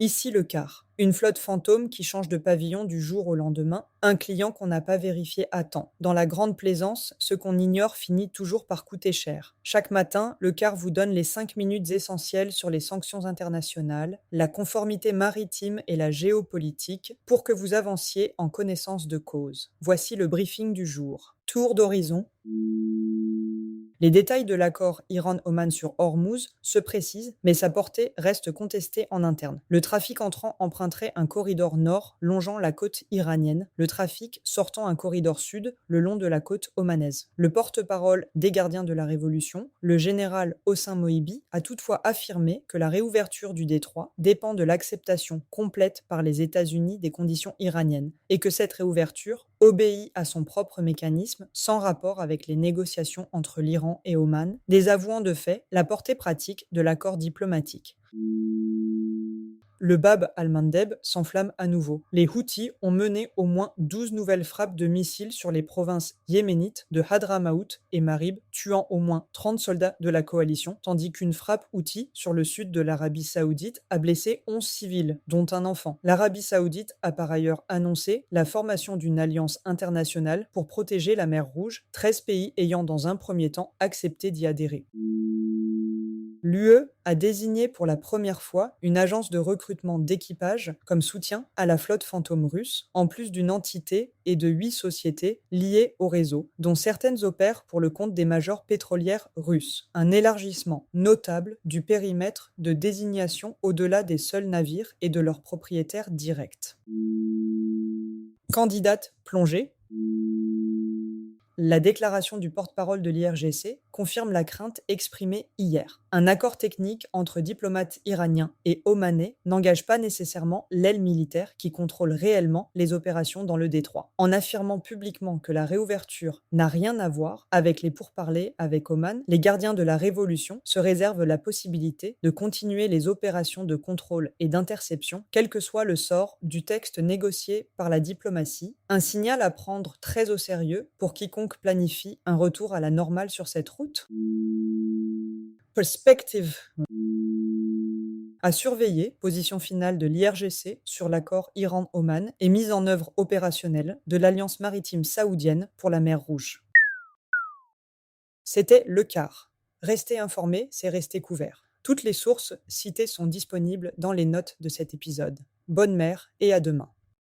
Ici le quart. Une flotte fantôme qui change de pavillon du jour au lendemain, un client qu'on n'a pas vérifié à temps. Dans la grande plaisance, ce qu'on ignore finit toujours par coûter cher. Chaque matin, le quart vous donne les 5 minutes essentielles sur les sanctions internationales, la conformité maritime et la géopolitique pour que vous avanciez en connaissance de cause. Voici le briefing du jour. Tour d'horizon. Les détails de l'accord Iran-Oman sur Hormuz se précisent, mais sa portée reste contestée en interne. Le trafic entrant emprunterait un corridor nord longeant la côte iranienne, le trafic sortant un corridor sud le long de la côte omanaise. Le porte-parole des gardiens de la Révolution, le général Hossein Mohibi, a toutefois affirmé que la réouverture du détroit dépend de l'acceptation complète par les États-Unis des conditions iraniennes et que cette réouverture obéit à son propre mécanisme sans rapport avec les négociations entre l'Iran et Oman, désavouant de fait la portée pratique de l'accord diplomatique. Le Bab al-Mandeb s'enflamme à nouveau. Les Houthis ont mené au moins 12 nouvelles frappes de missiles sur les provinces yéménites de Hadramaout et Marib, tuant au moins 30 soldats de la coalition, tandis qu'une frappe Houthi sur le sud de l'Arabie saoudite a blessé 11 civils, dont un enfant. L'Arabie saoudite a par ailleurs annoncé la formation d'une alliance internationale pour protéger la mer Rouge, 13 pays ayant dans un premier temps accepté d'y adhérer. L'UE a désigné pour la première fois une agence de recrutement d'équipage comme soutien à la flotte fantôme russe, en plus d'une entité et de 8 sociétés liées au réseau, dont certaines opèrent pour le compte des majors pétrolières russes. Un élargissement notable du périmètre de désignation au-delà des seuls navires et de leurs propriétaires directs. Candidate plongée. La déclaration du porte-parole de l'IRGC confirme la crainte exprimée hier. Un accord technique entre diplomates iraniens et omanais n'engage pas nécessairement l'aile militaire qui contrôle réellement les opérations dans le détroit. En affirmant publiquement que la réouverture n'a rien à voir avec les pourparlers avec Oman, les gardiens de la révolution se réservent la possibilité de continuer les opérations de contrôle et d'interception, quel que soit le sort du texte négocié par la diplomatie, un signal à prendre très au sérieux pour quiconque planifie un retour à la normale sur cette route. Perspective. À surveiller, position finale de l'IRGC sur l'accord Iran-Oman et mise en œuvre opérationnelle de l'Alliance maritime saoudienne pour la mer Rouge. C'était le quart. Restez informés, c'est rester couvert. Toutes les sources citées sont disponibles dans les notes de cet épisode. Bonne mer et à demain.